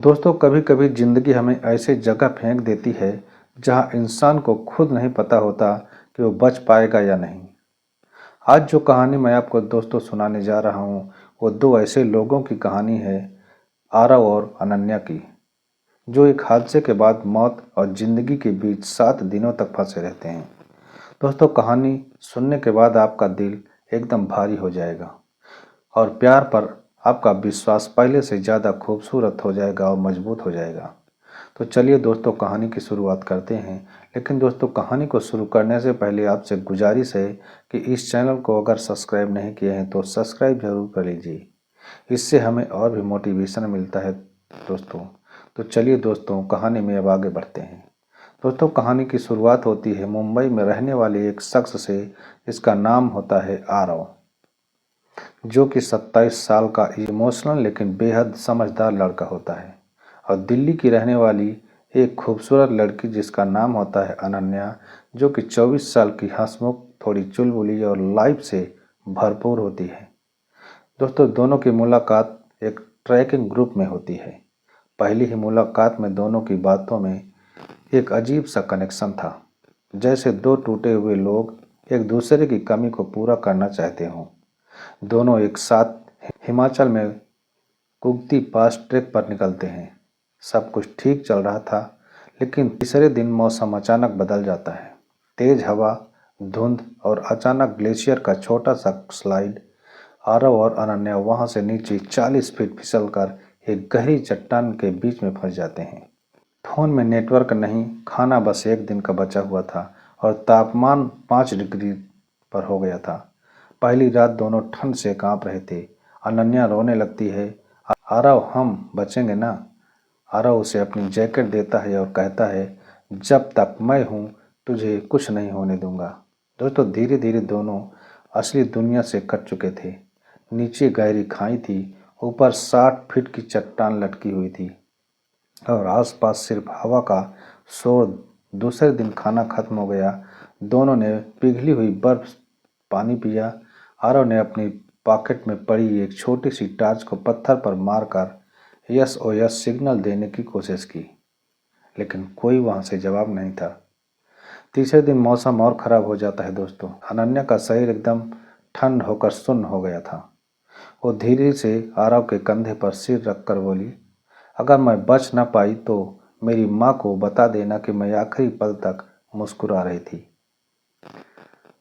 दोस्तों, कभी कभी ज़िंदगी हमें ऐसे जगह फेंक देती है जहां इंसान को खुद नहीं पता होता कि वो बच पाएगा या नहीं। आज जो कहानी मैं आपको दोस्तों सुनाने जा रहा हूं वो दो ऐसे लोगों की कहानी है, आरव और अनन्या की, जो एक हादसे के बाद मौत और ज़िंदगी के बीच 7 दिनों तक फंसे रहते हैं। दोस्तों, कहानी सुनने के बाद आपका दिल एकदम भारी हो जाएगा और प्यार पर आपका विश्वास पहले से ज़्यादा खूबसूरत हो जाएगा और मजबूत हो जाएगा। तो चलिए दोस्तों, कहानी की शुरुआत करते हैं। लेकिन दोस्तों, कहानी को शुरू करने से पहले आपसे गुजारिश है कि इस चैनल को अगर सब्सक्राइब नहीं किए हैं तो सब्सक्राइब जरूर कर लीजिए। इससे हमें और भी मोटिवेशन मिलता है दोस्तों। तो चलिए दोस्तों, कहानी में अब आगे बढ़ते हैं। दोस्तों, कहानी की शुरुआत होती है मुंबई में रहने वाले एक शख्स से जिसका नाम होता है आरव, जो कि 27 साल का इमोशनल लेकिन बेहद समझदार लड़का होता है। और दिल्ली की रहने वाली एक खूबसूरत लड़की जिसका नाम होता है अनन्या, जो कि 24 साल की हंसमुख, थोड़ी चुलबुली और लाइफ से भरपूर होती है। दोस्तों, दोनों की मुलाकात एक ट्रैकिंग ग्रुप में होती है। पहली ही मुलाकात में दोनों की बातों में एक अजीब सा कनेक्शन था, जैसे दो टूटे हुए लोग एक दूसरे की कमी को पूरा करना चाहते हों। दोनों एक साथ हिमाचल में कुगती पास ट्रैक पर निकलते हैं। सब कुछ ठीक चल रहा था, लेकिन तीसरे दिन मौसम अचानक बदल जाता है। तेज हवा, धुंध और अचानक ग्लेशियर का छोटा सा स्लाइड। आरव और अनन्या वहां से नीचे 40 फीट फिसलकर एक गहरी चट्टान के बीच में फंस जाते हैं। फोन में नेटवर्क नहीं, खाना बस एक दिन का बचा हुआ था और तापमान 5 डिग्री पर हो गया था। पहली रात दोनों ठंड से कांप रहे थे। अनन्या रोने लगती है, आरव हम बचेंगे ना। आरव उसे अपनी जैकेट देता है और कहता है, जब तक मैं हूँ तुझे कुछ नहीं होने दूंगा। दोस्तों, धीरे धीरे दोनों असली दुनिया से कट चुके थे। नीचे गहरी खाई थी, ऊपर 60 फीट की चट्टान लटकी हुई थी और आसपास सिर्फ हवा का शोर। दूसरे दिन खाना खत्म हो गया। दोनों ने पिघली हुई बर्फ पानी पिया। आरव ने अपनी पॉकेट में पड़ी एक छोटी सी टार्च को पत्थर पर मारकर SOS सिग्नल देने की कोशिश की, लेकिन कोई वहां से जवाब नहीं था। तीसरे दिन मौसम और खराब हो जाता है दोस्तों। अनन्या का शरीर एकदम ठंड होकर सुन्न हो गया था। वो धीरे से आरव के कंधे पर सिर रखकर बोली, अगर मैं बच न पाई तो मेरी माँ को बता देना कि मैं आखिरी पल तक मुस्कुरा रही थी।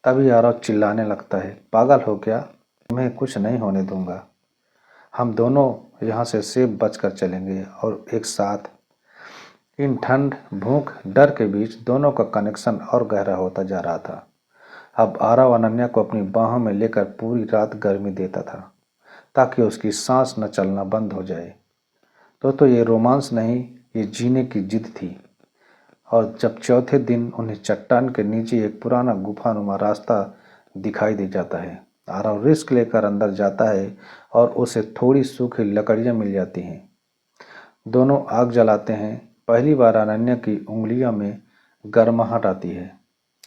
तभी आरव चिल्लाने लगता है, पागल हो क्या? तुम्हें कुछ नहीं होने दूंगा। हम दोनों यहाँ से सेफ बचकर चलेंगे और एक साथ। इन ठंड, भूख, डर के बीच दोनों का कनेक्शन और गहरा होता जा रहा था। अब आरव अनन्या को अपनी बाहों में लेकर पूरी रात गर्मी देता था, ताकि उसकी सांस न चलना बंद हो जाए। तो ये रोमांस नहीं, ये जीने की जिद थी। और जब चौथे दिन उन्हें चट्टान के नीचे एक पुराना गुफानुमा रास्ता दिखाई दे जाता है, आरव रिस्क लेकर अंदर जाता है और उसे थोड़ी सूखी लकड़ियां मिल जाती हैं। दोनों आग जलाते हैं। पहली बार अनन्या की उंगलियों में गर्माहट आती है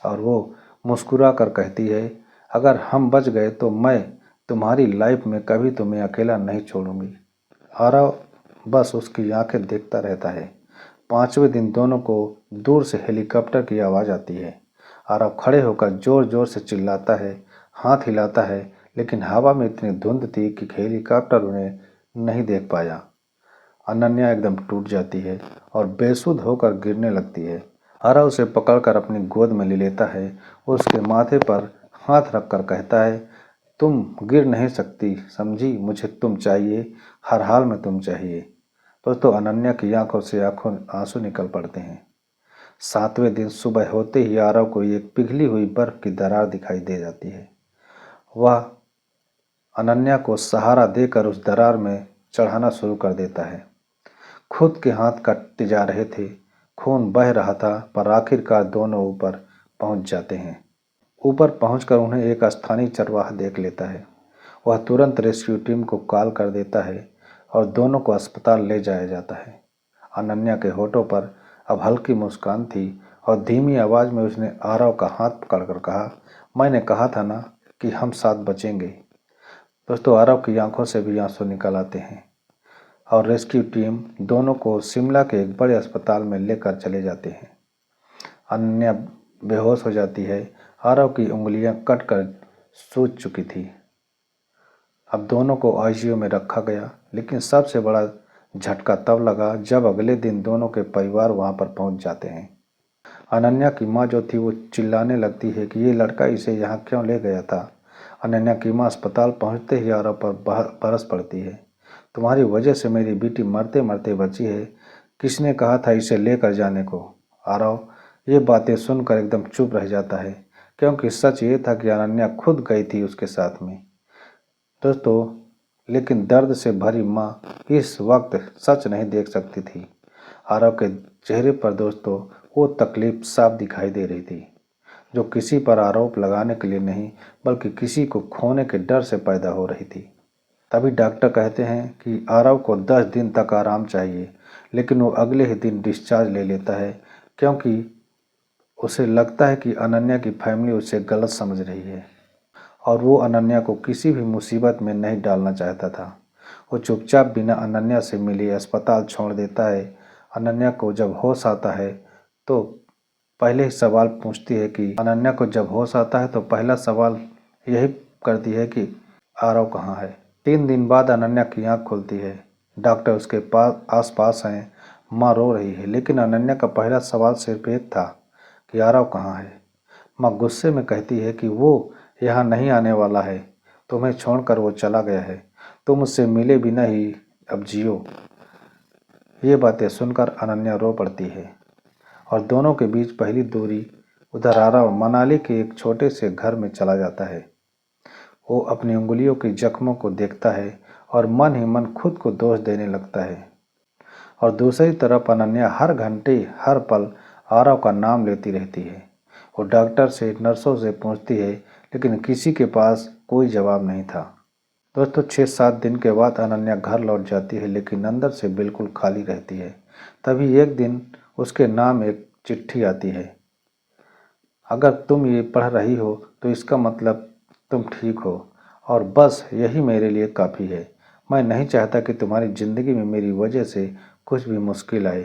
और वो मुस्कुरा कर कहती है, अगर हम बच गए तो मैं तुम्हारी लाइफ में कभी तुम्हें अकेला नहीं छोड़ूंगी। आरव बस उसकी आंखें देखता रहता है। पांचवें दिन दोनों को दूर से हेलीकॉप्टर की आवाज़ आती है। आरव खड़े होकर जोर जोर से चिल्लाता है, हाथ हिलाता है, लेकिन हवा में इतनी धुंध थी कि हेलीकॉप्टर उन्हें नहीं देख पाया। अनन्या एकदम टूट जाती है और बेसुध होकर गिरने लगती है। आरव उसे पकड़कर अपनी गोद में ले लेता है, उसके माथे पर हाथ रखकर कहता है, तुम गिर नहीं सकती, समझी? मुझे तुम चाहिए, हर हाल में तुम चाहिए। दोस्तों, अनन्या की आंखों से आंसू निकल पड़ते हैं। सातवें दिन सुबह होते ही आरव को एक पिघली हुई बर्फ की दरार दिखाई दे जाती है। वह अनन्या को सहारा देकर उस दरार में चढ़ाना शुरू कर देता है। खुद के हाथ कटते जा रहे थे, खून बह रहा था, पर आखिरकार दोनों ऊपर पहुंच जाते हैं। ऊपर पहुंचकर उन्हें एक स्थानीय चरवाहा देख लेता है। वह तुरंत रेस्क्यू टीम को कॉल कर देता है और दोनों को अस्पताल ले जाया जाता है। अनन्या के होठों पर अब हल्की मुस्कान थी और धीमी आवाज में उसने आरव का हाथ पकड़कर कहा, मैंने कहा था ना कि हम साथ बचेंगे। दोस्तों, आरव की आंखों से भी आंसू निकल आते हैं। और रेस्क्यू टीम दोनों को शिमला के एक बड़े अस्पताल में लेकर चले जाते हैं। अनन्या बेहोश हो जाती है। आरव की उंगलियां कटकर सूज चुकी थी। अब दोनों को आईसीयू में रखा गया, लेकिन सबसे बड़ा झटका तब लगा जब अगले दिन दोनों के परिवार वहां पर पहुंच जाते हैं। अनन्या की माँ जो थी वो चिल्लाने लगती है कि ये लड़का इसे यहाँ क्यों ले गया था। अनन्या की माँ अस्पताल पहुँचते ही आरव पर बरस पड़ती है। तुम्हारी वजह से मेरी बेटी मरते मरते बची है। किसने कहा था इसे लेकर जाने को। आरव ये बातें सुनकर एकदम चुप रह जाता है, क्योंकि सच ये था कि अनन्या खुद गई थी उसके साथ में। दोस्तों, लेकिन दर्द से भरी माँ इस वक्त सच नहीं देख सकती थी। आरव के चेहरे पर दोस्तों वो तकलीफ साफ दिखाई दे रही थी, जो किसी पर आरोप लगाने के लिए नहीं बल्कि किसी को खोने के डर से पैदा हो रही थी। तभी डॉक्टर कहते हैं कि आरव को 10 दिन तक आराम चाहिए, लेकिन वो अगले ही दिन डिस्चार्ज ले लेता है, क्योंकि उसे लगता है कि अनन्या की फैमिली उसे गलत समझ रही है और वो अनन्या को किसी भी मुसीबत में नहीं डालना चाहता था। वो चुपचाप बिना अनन्या से मिले अस्पताल छोड़ देता है। अनन्या को जब होश आता है तो पहले ही सवाल पूछती है कि अनन्या को जब होश आता है तो पहला सवाल यही करती है कि आरव कहाँ है। 3 दिन बाद अनन्या की आँख खुलती है। डॉक्टर उसके पास आसपास हैं। माँ रो रही है, लेकिन अनन्या का पहला सवाल सिर्फ एक था कि आरव कहाँ है। माँ गुस्से में कहती है कि वो यहाँ नहीं आने वाला है। तुम्हें छोड़कर वो चला गया है। तुम उससे मिले बिना ही अब जियो। ये बातें सुनकर अनन्या रो पड़ती है और दोनों के बीच पहली दूरी उधर आरव मनाली के एक छोटे से घर में चला जाता है। वो अपनी उंगलियों की जख्मों को देखता है और मन ही मन खुद को दोष देने लगता है। और दूसरी तरफ अनन्या हर घंटे हर पल आरव का नाम लेती रहती है। वो डॉक्टर से नर्सों से पूछती है, लेकिन किसी के पास कोई जवाब नहीं था। दोस्तों, 6-7 दिन के बाद अनन्या घर लौट जाती है, लेकिन अंदर से बिल्कुल खाली रहती है। तभी एक दिन उसके नाम एक चिट्ठी आती है। अगर तुम ये पढ़ रही हो तो इसका मतलब तुम ठीक हो और बस यही मेरे लिए काफ़ी है। मैं नहीं चाहता कि तुम्हारी ज़िंदगी में मेरी वजह से कुछ भी मुश्किल आए।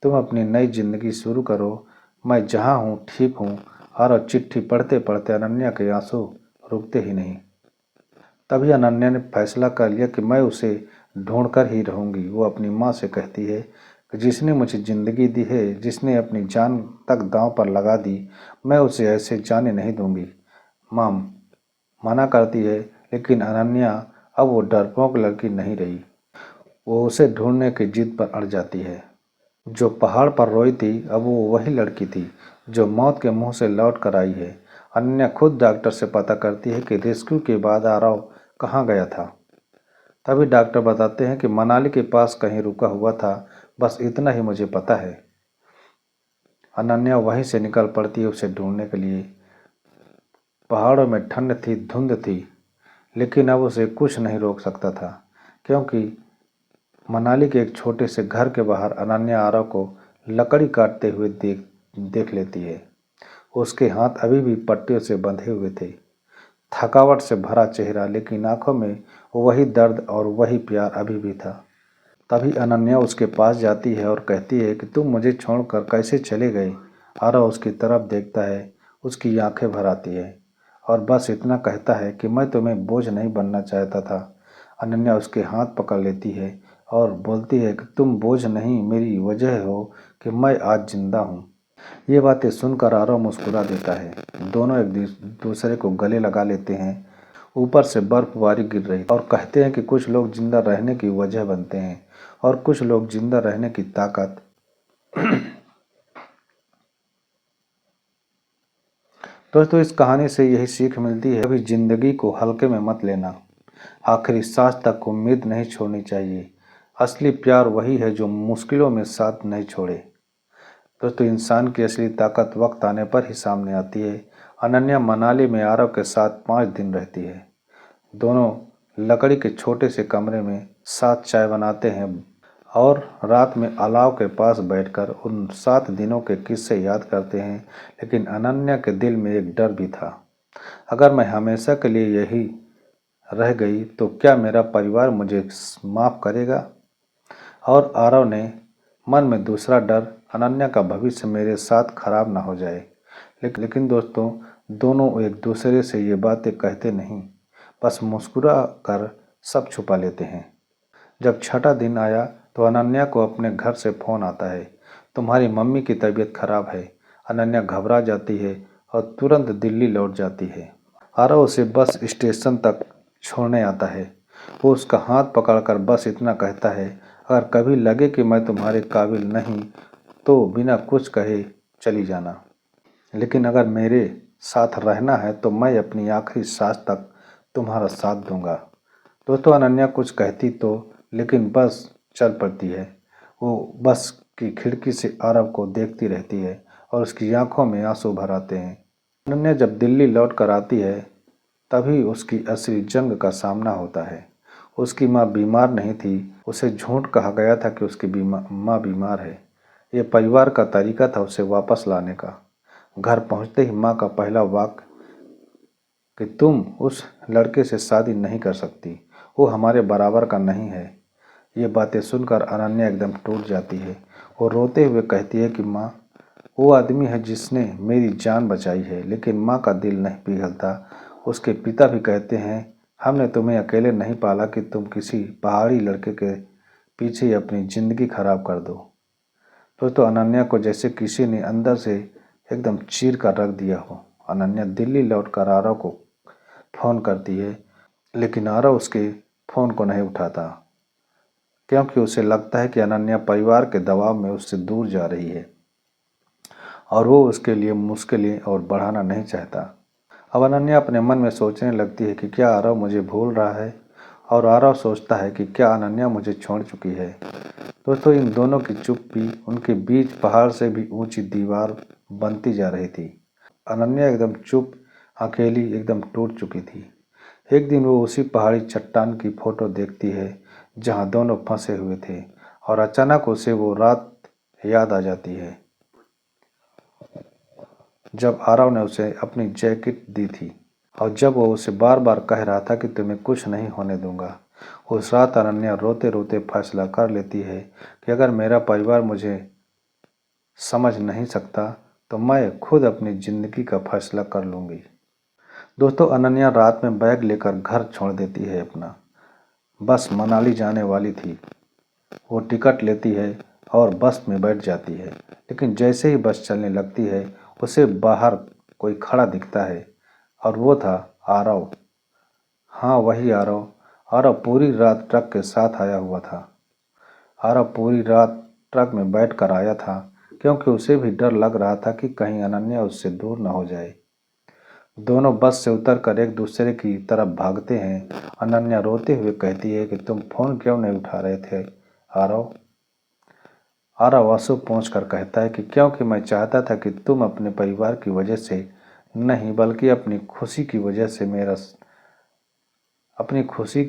तुम अपनी नई ज़िंदगी शुरू करो। मैं जहाँ हूँ ठीक हूँ। और चिट्ठी पढ़ते पढ़ते अनन्या के आंसू रुकते ही नहीं। तभी अनन्या ने फैसला कर लिया कि मैं उसे ढूंढ कर ही रहूँगी। वो अपनी माँ से कहती है कि जिसने मुझे ज़िंदगी दी है, जिसने अपनी जान तक दांव पर लगा दी, मैं उसे ऐसे जाने नहीं दूंगी। माँ मना करती है, लेकिन अनन्या अब वो डरपोक लड़की नहीं रही। वो उसे ढूंढने की जिद पर अड़ जाती है। जो पहाड़ पर रोई थी, अब वो वही लड़की थी जो मौत के मुंह से लौट कर आई है। अनन्या खुद डॉक्टर से पता करती है कि रेस्क्यू के बाद आरव कहाँ गया था। तभी डॉक्टर बताते हैं कि मनाली के पास कहीं रुका हुआ था, बस इतना ही मुझे पता है। अनन्या वहीं से निकल पड़ती है उसे ढूंढने के लिए। पहाड़ों में ठंड थी, धुंध थी, लेकिन अब उसे कुछ नहीं रोक सकता था, क्योंकि मनाली के एक छोटे से घर के बाहर अनन्या आरव को लकड़ी काटते हुए देख लेती है। उसके हाथ अभी भी पट्टियों से बंधे हुए थे। थकावट से भरा चेहरा, लेकिन आंखों में वही दर्द और वही प्यार अभी भी था। तभी अनन्या उसके पास जाती है और कहती है कि तुम मुझे छोड़कर कैसे चले गए। आरव उसकी तरफ देखता है, उसकी आंखें भर आती है और बस इतना कहता है कि मैं तुम्हें बोझ नहीं बनना चाहता था। अनन्या उसके हाथ पकड़ लेती है और बोलती है कि तुम बोझ नहीं, मेरी वजह हो कि मैं आज जिंदा हूँ। ये बातें सुनकर आरव मुस्कुरा देता है। दोनों एक दूसरे को गले लगा लेते हैं। ऊपर से बर्फबारी गिर रही और कहते हैं कि कुछ लोग जिंदा रहने की वजह बनते हैं और कुछ लोग जिंदा रहने की ताकत। दोस्तों, इस कहानी से यही सीख मिलती है, कभी जिंदगी को हल्के में मत लेना। आखिरी सांस तक उम्मीद नहीं छोड़नी चाहिए। असली प्यार वही है जो मुश्किलों में साथ नहीं छोड़े। दोस्तों, इंसान की असली ताकत वक्त आने पर ही सामने आती है। अनन्या मनाली में आरव के साथ 5 दिन रहती है। दोनों लकड़ी के छोटे से कमरे में साथ चाय बनाते हैं और रात में अलाव के पास बैठकर उन 7 दिनों के किस्से याद करते हैं। लेकिन अनन्या के दिल में एक डर भी था। अगर मैं हमेशा के लिए यही रह गई तो क्या मेरा परिवार मुझे माफ़ करेगा। और आरव ने मन में दूसरा डर, अनन्या का भविष्य मेरे साथ खराब ना हो जाए। लेकिन दोस्तों, दोनों एक दूसरे से ये बातें कहते नहीं, बस मुस्कुरा कर सब छुपा लेते हैं। जब छठा दिन आया तो अनन्या को अपने घर से फ़ोन आता है, तुम्हारी मम्मी की तबीयत खराब है। अनन्या घबरा जाती है और तुरंत दिल्ली लौट जाती है। आरव उसे बस स्टेशन तक छोड़ने आता है। वो उसका हाथ पकड़कर बस इतना कहता है, अगर कभी लगे कि मैं तुम्हारे काबिल नहीं तो बिना कुछ कहे चली जाना, लेकिन अगर मेरे साथ रहना है तो मैं अपनी आखिरी सांस तक तुम्हारा साथ दूंगा। दोस्तों, अनन्या कुछ कहती तो, लेकिन बस चल पड़ती है। वो बस की खिड़की से आरव को देखती रहती है और उसकी आंखों में आंसू भर आते हैं। अनन्या जब दिल्ली लौट कर आती है तभी उसकी असली जंग का सामना होता है। उसकी माँ बीमार नहीं थी, उसे झूठ कहा गया था कि उसकी माँ बीमार है। ये परिवार का तरीका था उसे वापस लाने का। घर पहुंचते ही माँ का पहला वाक्य कि तुम उस लड़के से शादी नहीं कर सकती, वो हमारे बराबर का नहीं है। ये बातें सुनकर अनन्या एकदम टूट जाती है। वो रोते हुए कहती है कि माँ, वो आदमी है जिसने मेरी जान बचाई है, लेकिन माँ का दिल नहीं पिघलता। उसके पिता भी कहते हैं, हमने तुम्हें अकेले नहीं पाला कि तुम किसी पहाड़ी लड़के के पीछे अपनी ज़िंदगी खराब कर दो। दोस्तों, अनन्या को जैसे किसी ने अंदर से एकदम चीर कर रख दिया हो। अनन्या दिल्ली लौटकर आरव को फ़ोन करती है, लेकिन आरव उसके फ़ोन को नहीं उठाता, क्योंकि उसे लगता है कि अनन्या परिवार के दबाव में उससे दूर जा रही है और वो उसके लिए मुश्किलें और बढ़ाना नहीं चाहता। अब अनन्या अपने मन में सोचने लगती है कि क्या आरव मुझे भूल रहा है, और आरव सोचता है कि क्या अनन्या मुझे छोड़ चुकी है। दोस्तों, इन दोनों की चुप्पी उनके बीच पहाड़ से भी ऊंची दीवार बनती जा रही थी। अनन्या एकदम चुप, अकेली, एकदम टूट चुकी थी। एक दिन वो उसी पहाड़ी चट्टान की फोटो देखती है जहाँ दोनों फंसे हुए थे, और अचानक उसे वो रात याद आ जाती है जब आरव ने उसे अपनी जैकेट दी थी और जब वो उसे बार बार कह रहा था कि तुम्हें कुछ नहीं होने दूंगा। उस रात अनन्या रोते रोते फैसला कर लेती है कि अगर मेरा परिवार मुझे समझ नहीं सकता तो मैं खुद अपनी ज़िंदगी का फैसला कर लूँगी। दोस्तों, अनन्या रात में बैग लेकर घर छोड़ देती है अपना। बस मनाली जाने वाली थी। वो टिकट लेती है और बस में बैठ जाती है, लेकिन जैसे ही बस चलने लगती है उसे बाहर कोई खड़ा दिखता है, और वो था आरव। हाँ, वही आरव। आरव पूरी रात ट्रक के साथ आया हुआ था। आरव पूरी रात ट्रक में बैठ कर आया था, क्योंकि उसे भी डर लग रहा था कि कहीं अनन्या उससे दूर न हो जाए। दोनों बस से उतरकर एक दूसरे की तरफ भागते हैं। अनन्या रोते हुए कहती है कि तुम फ़ोन क्यों नहीं उठा रहे थे आरव। आरव आंसू पोंछ कर कहता है कि क्योंकि मैं चाहता था कि तुम अपने परिवार की वजह से नहीं, बल्कि अपनी खुशी की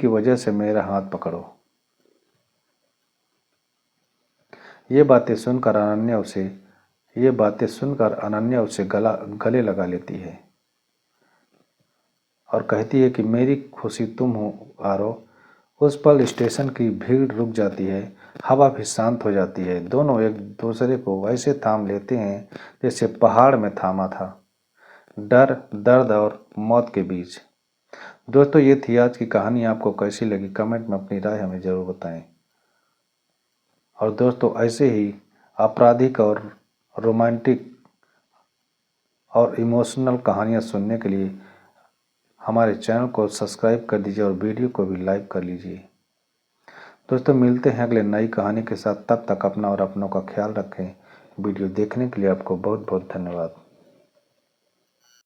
वजह से मेरा हाथ पकड़ो। ये बातें सुनकर अनन्या उसे गले लगा लेती है और कहती है कि मेरी खुशी तुम हो आरव। उस पल स्टेशन की भीड़ रुक जाती है, हवा भी शांत हो जाती है। दोनों एक दूसरे को वैसे थाम लेते हैं जैसे पहाड़ में थामा था, डर, दर्द और मौत के बीच। दोस्तों, ये थी आज की कहानी। आपको कैसी लगी कमेंट में अपनी राय हमें ज़रूर बताएं। और दोस्तों, ऐसे ही आपराधिक और रोमांटिक और इमोशनल कहानियाँ सुनने के लिए हमारे चैनल को सब्सक्राइब कर दीजिए और वीडियो को भी लाइक कर लीजिए। दोस्तों, मिलते हैं अगले नई कहानी के साथ। तब तक अपना और अपनों का ख्याल रखें। वीडियो देखने के लिए आपको बहुत बहुत धन्यवाद।